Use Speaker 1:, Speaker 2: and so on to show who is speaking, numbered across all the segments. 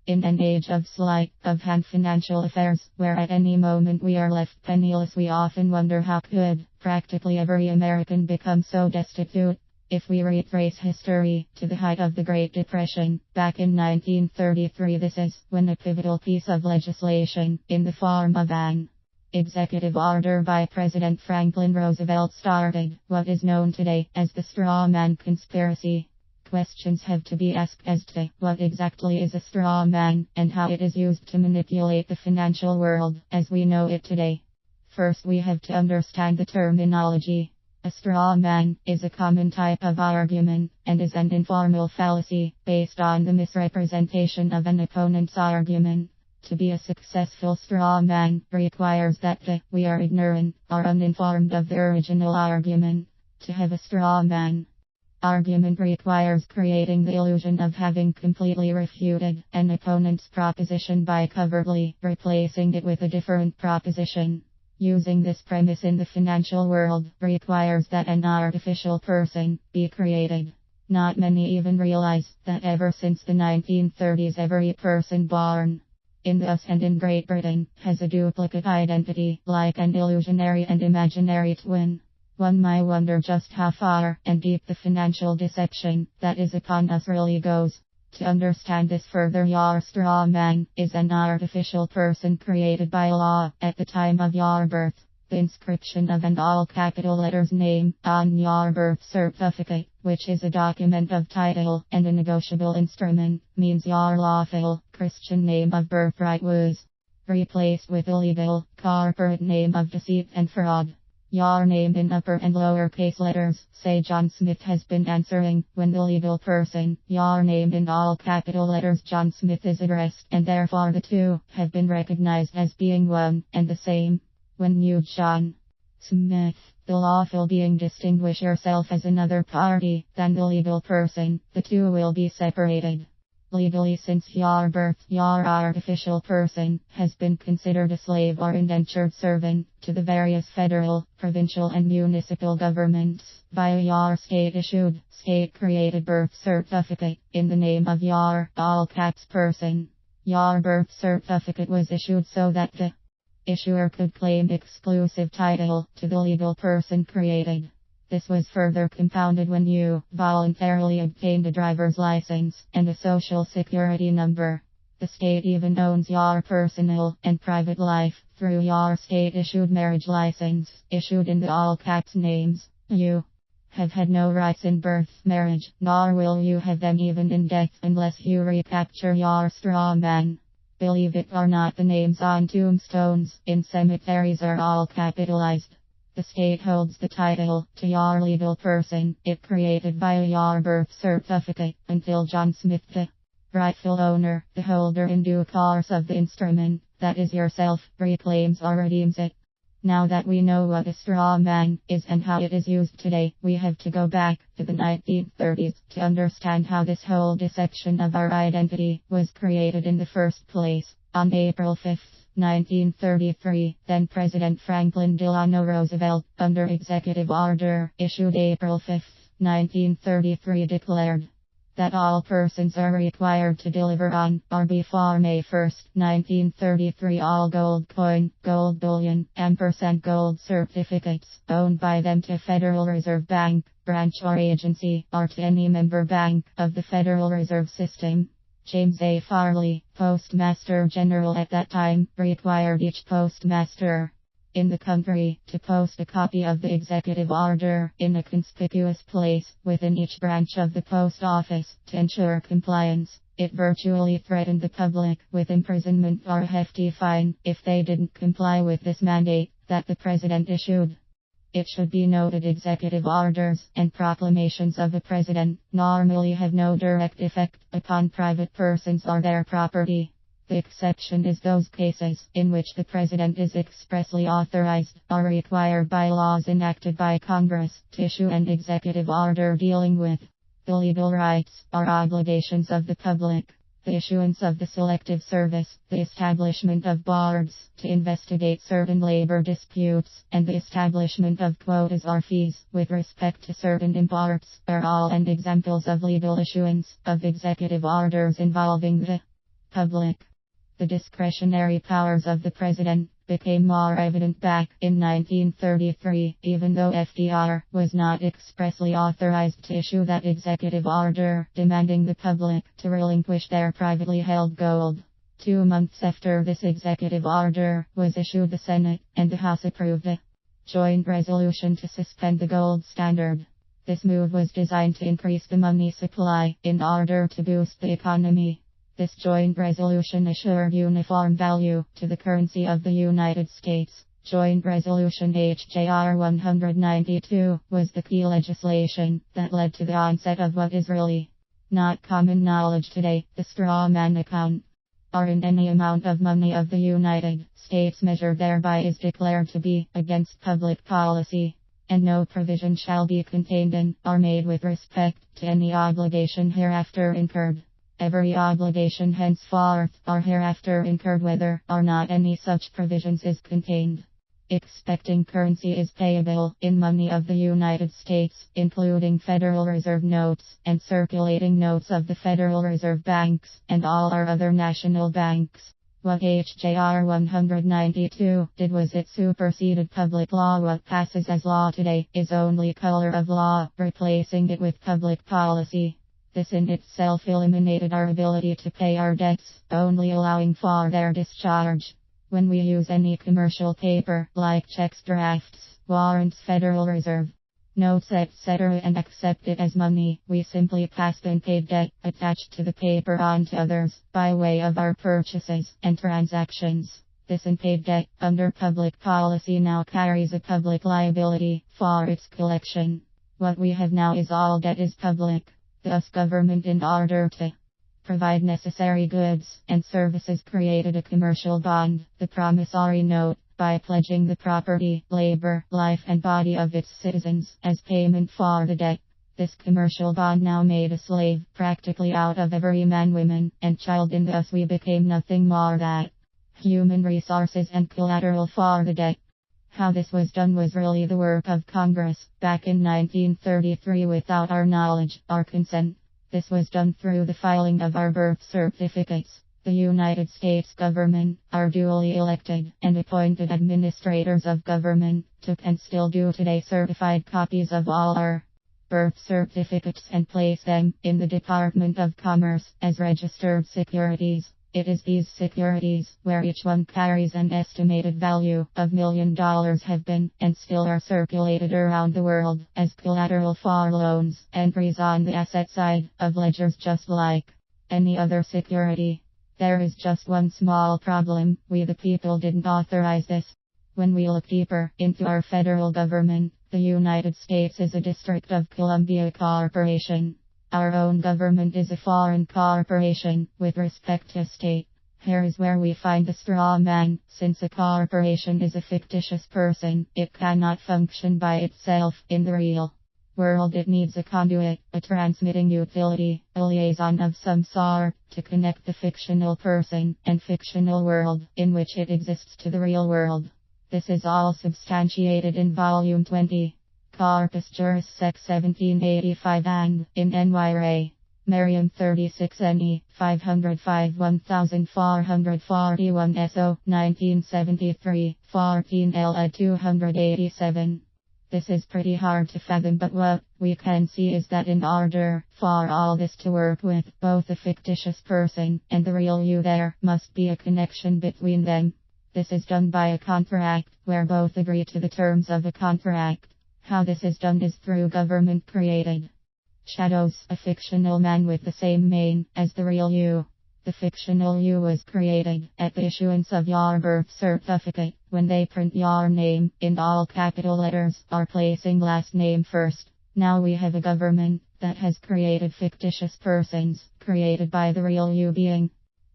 Speaker 1: In an age of sleight of hand financial affairs, where at any moment we are left penniless, we often wonder how could practically every American become so destitute. If we retrace history to the height of the Great Depression, back in 1933, this is when a pivotal piece of legislation, in the form of an executive order by President Franklin Roosevelt, started what is known today as the straw man conspiracy. Questions have to be asked as to what exactly is a straw man and how it is used to manipulate the financial world as we know it today. First, we have to understand the terminology. A straw man is a common type of argument and is an informal fallacy based on the misrepresentation of an opponent's argument. To be a successful straw man requires that we are ignorant or uninformed of the original argument. To have a straw man argument requires creating the illusion of having completely refuted an opponent's proposition by covertly replacing it with a different proposition. Using this premise in the financial world requires that an artificial person be created. Not many even realize that ever since the 1930s, every person born in the US and in Great Britain has a duplicate identity, like an illusionary and imaginary twin. One might wonder just how far and deep the financial deception that is upon us really goes. To understand this further, your straw man is an artificial person created by law at the time of your birth. The inscription of an all capital letters name on your birth certificate, which is a document of title and a negotiable instrument, means your lawful Christian name of birthright was replaced with a legal corporate name of deceit and fraud. Your name in upper and lower case letters, say John Smith, has been answering when the legal person, your name in all capital letters John Smith, is addressed, and therefore the two have been recognized as being one and the same. When you John Smith, the lawful being, distinguish yourself as another party than the legal person, the two will be separated. Legally, since your birth, your artificial person has been considered a slave or indentured servant to the various federal, provincial and municipal governments via your state-issued, state-created birth certificate in the name of your all-caps person. Your birth certificate was issued so that the issuer could claim exclusive title to the legal person created. This was further compounded when you voluntarily obtained a driver's license and a social security number. The state even owns your personal and private life through your state-issued marriage license, issued in the all-caps names. You have had no rights in birth, marriage, nor will you have them even in death unless you recapture your straw man. Believe it or not, the names on tombstones in cemeteries are all capitalized. The state holds the title to your legal person it created via your birth certificate until John Smith, the rightful owner, the holder in due course of the instrument, that is yourself, reclaims or redeems it. Now that we know what a straw man is and how it is used today, we have to go back to the 1930s to understand how this whole deception of our identity was created in the first place. On April 5, 1933, then President Franklin Delano Roosevelt, under executive order issued April 5, 1933, declared that all persons are required to deliver on or before May 1, 1933, all gold coin, gold bullion, ampersand gold certificates owned by them to Federal Reserve Bank, branch or agency, or to any member bank of the Federal Reserve System. James A. Farley, Postmaster General at that time, required each postmaster in the country to post a copy of the executive order in a conspicuous place within each branch of the post office to ensure compliance. It virtually threatened the public with imprisonment or a hefty fine if they didn't comply with this mandate that the president issued. It should be noted, executive orders and proclamations of the president normally have no direct effect upon private persons or their property. The exception is those cases in which the president is expressly authorized or required by laws enacted by Congress to issue an executive order dealing with the legal rights or obligations of the public. The issuance of the Selective Service, the establishment of boards to investigate certain labor disputes, and the establishment of quotas or fees with respect to certain imports are all examples of legal issuance of executive orders involving the Public. The discretionary powers of the president became more evident back in 1933, even though FDR was not expressly authorized to issue that executive order demanding the public to relinquish their privately held gold. 2 months after this executive order was issued, the Senate and the House approved a joint resolution to suspend the gold standard. This move was designed to increase the money supply in order to boost the economy. This joint resolution assured uniform value to the currency of the United States. Joint Resolution HJR 192 was the key legislation that led to the onset of what is really not common knowledge today, the straw man account. Or in any amount of money of the United States measured thereby is declared to be against public policy, and no provision shall be contained in or made with respect to any obligation hereafter incurred. Every obligation henceforth or hereafter incurred whether or not any such provisions is contained. Expecting currency is payable in money of the United States, including Federal Reserve notes and circulating notes of the Federal Reserve banks and all our other national banks. What HJR 192 did was it superseded public law. What passes as law today is only color of law, replacing it with public policy. This in itself eliminated our ability to pay our debts, only allowing for their discharge. When we use any commercial paper, like checks, drafts, warrants, Federal Reserve notes, etc., and accept it as money, we simply pass the unpaid debt attached to the paper on to others, by way of our purchases and transactions. This unpaid debt, under public policy, now carries a public liability for its collection. What we have now is all debt is public. Thus government, in order to provide necessary goods and services, created a commercial bond, the promissory note, by pledging the property, labor, life and body of its citizens as payment for the debt. This commercial bond now made a slave practically out of every man, woman and child, and thus we became nothing more than human resources and collateral for the debt. How this was done was really the work of Congress back in 1933 without our knowledge or consent. This was done through the filing of our birth certificates. The United States government, our duly elected and appointed administrators of government, took and still do today certified copies of all our birth certificates and place them in the Department of Commerce as registered securities. It is these securities, where each one carries an estimated value of $1 million, have been and still are circulated around the world as collateral for loans, entries on the asset side of ledgers, just like any other security. There is just one small problem: we the people didn't authorize this. When we look deeper into our federal government, the United States is a District of Columbia corporation. Our own government is a foreign corporation with respect to state. Here is where we find the straw man. Since a corporation is a fictitious person, it cannot function by itself in the real world. It needs a conduit, a transmitting utility, a liaison of some sort, to connect the fictional person and fictional world in which it exists to the real world. This is all substantiated in Volume 20. Corpus Juris Sec 1785 and in NY Merriam 36 NE 505 1441 SO 1973 14 L 287. This is pretty hard to fathom, but what we can see is that in order for all this to work with both a fictitious person and the real you, there must be a connection between them. This is done by a contract, where both agree to the terms of a contract. How this is done is through government created shadows, a fictional man with the same name as the real you. The fictional you was created at the issuance of your birth certificate, when they print your name in all capital letters or placing last name first. Now we have a government that has created fictitious persons, created by the real you being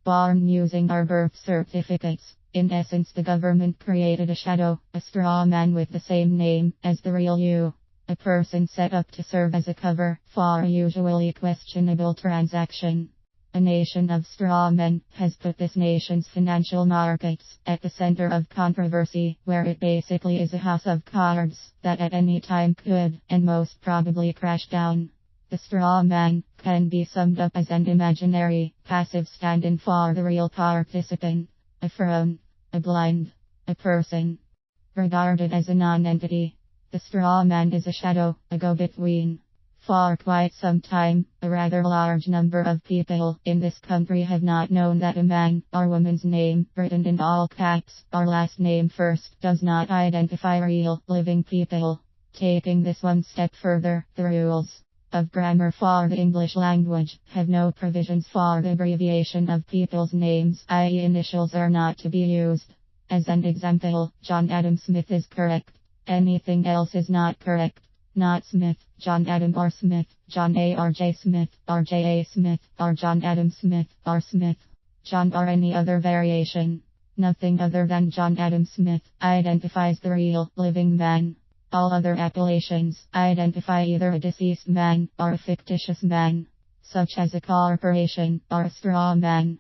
Speaker 1: born using our birth certificates. In essence, the government created a shadow, a straw man with the same name as the real you. A person set up to serve as a cover for a usually questionable transaction. A nation of straw men has put this nation's financial markets at the center of controversy, where it basically is a house of cards that at any time could and most probably crash down. The straw man can be summed up as an imaginary, passive stand-in for the real participant, a phone, a blind, a person, regarded as a non-entity. The straw man is a shadow, a go-between. For quite some time, a rather large number of people in this country have not known that a man or woman's name, written in all caps, or last name first, does not identify real, living people. Taking this one step further, the rules of grammar for the English language have no provisions for the abbreviation of people's names, i.e. initials are not to be used. As an example, John Adam Smith is correct. Anything else is not correct. Not Smith, John Adam or Smith, John A or J Smith, or J A Smith, or John Adam Smith, or Smith, John or any other variation. Nothing other than John Adam Smith identifies the real, living man. All other appellations identify either a deceased man or a fictitious man, such as a corporation or a straw man.